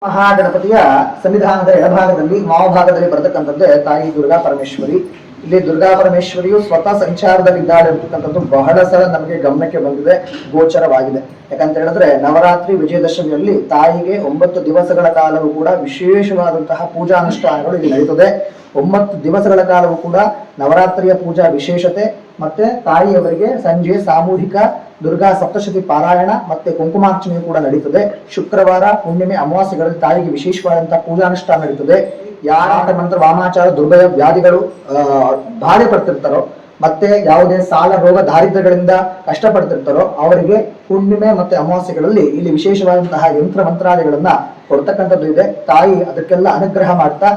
ಮಹಾಗಣಪತಿಯ ಸನ್ನಿಧಾನದ ಎಡಭಾಗದಲ್ಲಿ ಮಾವಭಾಗದಲ್ಲಿ ಬರತಕ್ಕಂಥದ್ದೇ ತಾಯಿ ದುರ್ಗಾ ಪರಮೇಶ್ವರಿ. ಇಲ್ಲಿ ದುರ್ಗಾ ಪರಮೇಶ್ವರಿಯು ಸ್ವತಃ ಸಂಚಾರದಲ್ಲಿದ್ದಾಳೆ ಅಂತಕ್ಕಂಥದ್ದು ಬಹಳ ಸಲ ನಮಗೆ ಗಮನಕ್ಕೆ ಬಂದಿದೆ, ಗೋಚರವಾಗಿದೆ. ಯಾಕಂತ ಹೇಳಿದ್ರೆ ನವರಾತ್ರಿ ವಿಜಯದಶಮಿಯಲ್ಲಿ ತಾಯಿಗೆ 9 ದಿವಸಗಳ ಕಾಲವೂ ಕೂಡ ವಿಶೇಷವಾದಂತಹ ಪೂಜಾನುಷ್ಠಾನಗಳು ಇಲ್ಲಿ ನಡೀತದೆ. 9 ದಿವಸಗಳ ಕಾಲವೂ ಕೂಡ ನವರಾತ್ರಿಯ ಪೂಜಾ ವಿಶೇಷತೆ, ಮತ್ತೆ ತಾಯಿಯವರಿಗೆ ಸಂಜೆ ಸಾಮೂಹಿಕ ದುರ್ಗಾ ಸಪ್ತಶತಿ ಪಾರಾಯಣ ಮತ್ತೆ ಕುಂಕುಮಾರ್ಚನೆ ಕೂಡ ನಡೀತದೆ. ಶುಕ್ರವಾರ, ಹುಣ್ಣಿಮೆ, ಅಮಾವಾಸ್ಯೆಗಳಲ್ಲಿ ತಾಯಿಗೆ ವಿಶೇಷವಾದಂತಹ ಪೂಜಾನುಷ್ಠಾನ ನಡೀತದೆ. ಯಾರ ಮಂತ್ರ ವಾಮಾಚಾರ ದುರ್ಭಯ ವ್ಯಾಧಿಗಳು ಬಾಧೆ ಪಡ್ತಿರ್ತಾರೋ, ಮತ್ತೆ ಯಾವುದೇ ಸಾಲ ರೋಗ ದಾರಿದ್ರ್ಯಗಳಿಂದ ಕಷ್ಟಪಡ್ತಿರ್ತಾರೋ ಅವರಿಗೆ ಹುಣ್ಣಿಮೆ ಮತ್ತೆ ಅಮಾವಾಸ್ಯೆಗಳಲ್ಲಿ ಇಲ್ಲಿ ವಿಶೇಷವಾದಂತಹ ಯಂತ್ರ ಮಂತ್ರಾಲಯಗಳನ್ನ ಕೊಡ್ತಕ್ಕಂಥದ್ದು ಇದೆ. ತಾಯಿ ಅದಕ್ಕೆಲ್ಲ ಅನುಗ್ರಹ ಮಾಡ್ತಾ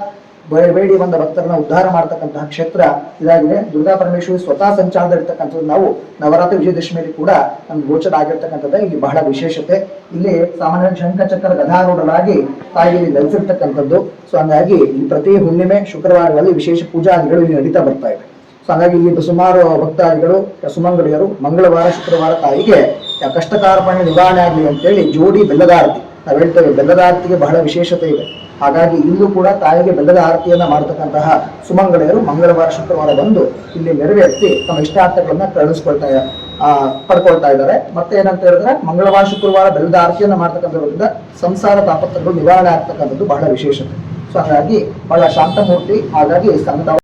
ಬೇಡಿ ಬಂದ ಭಕ್ತರನ್ನ ಉದ್ಧಾರ ಮಾಡತಕ್ಕಂತಹ ಕ್ಷೇತ್ರ ಇದಾಗಿದೆ. ದುರ್ಗಾ ಪರಮೇಶ್ವರಿ ಸ್ವತಃ ಸಂಚಾರದಲ್ಲಿರ್ತಕ್ಕಂಥದ್ದು ನಾವು ನವರಾತ್ರಿ ವಿಜಯದಶಮಿಯಲ್ಲಿ ಕೂಡ ನಮ್ಗೆ ಗೋಚರ ಆಗಿರ್ತಕ್ಕಂಥದ್ದೇ ಇಲ್ಲಿ ಬಹಳ ವಿಶೇಷತೆ. ಇಲ್ಲಿ ಸಾಮಾನ್ಯ ಶಂಖಚಕ್ರ ಗದಾರೂಢರಾಗಿ ತಾಯಿ ಇಲ್ಲಿ ನೆಲೆಸಿರ್ತಕ್ಕಂಥದ್ದು. ಸೊ ಹಂಗಾಗಿ ಈ ಪ್ರತಿ ಹುಣ್ಣಿಮೆ ಶುಕ್ರವಾರಗಳಲ್ಲಿ ವಿಶೇಷ ಪೂಜಾದಿಗಳು ಇಲ್ಲಿ ನಡೀತಾ ಬರ್ತಾ ಇದೆ. ಸೊ ಹಾಗಾಗಿ ಇಲ್ಲಿ ಸುಮಾರು ಭಕ್ತಾದಿಗಳು ಸುಮಂಗಲಿಯರು ಮಂಗಳವಾರ ಶುಕ್ರವಾರ ತಾಯಿಗೆ ಕಷ್ಟಕಾರ್ಪಣ್ಯ ನಿವಾರಣೆ ಆಗಲಿ ಅಂತೇಳಿ ಜೋಡಿ ಬೆಲ್ಲದ ಆರತಿ ನಾವು ಹೇಳ್ತೇವೆ. ಬೆಲ್ಲದ ಆರತಿಗೆ ಬಹಳ ವಿಶೇಷತೆ ಇದೆ. ಹಾಗಾಗಿ ಇಲ್ಲೂ ಕೂಡ ತಾಯಿಗೆ ಬೆಲ್ಲದ ಆರತಿಯನ್ನ ಮಾಡತಕ್ಕಂತಹ ಸುಮಂಗಳೆಯರು ಮಂಗಳವಾರ ಶುಕ್ರವಾರ ಬಂದು ಇಲ್ಲಿ ನೆರವೇರಿಸಿ ತಮ್ಮ ಇಷ್ಟಾರ್ಥಗಳನ್ನ ಪಡ್ಕೊಳ್ತಾ ಇದ್ದಾರೆ. ಮತ್ತೆ ಏನಂತ ಹೇಳಿದ್ರೆ ಮಂಗಳವಾರ ಶುಕ್ರವಾರ ಬೆಲ್ಲದ ಆರತಿಯನ್ನ ಮಾಡ್ತಕ್ಕಂಥದ್ರಿಂದ ಸಂಸಾರ ತಾಪತ್ರಗಳು ನಿವಾರಣೆ ಆಗ್ತಕ್ಕಂಥದ್ದು ಬಹಳ ವಿಶೇಷತೆ. ಸೊ ಹಾಗಾಗಿ ಬಹಳ ಶಾಂತಮೂರ್ತಿ. ಹಾಗಾಗಿ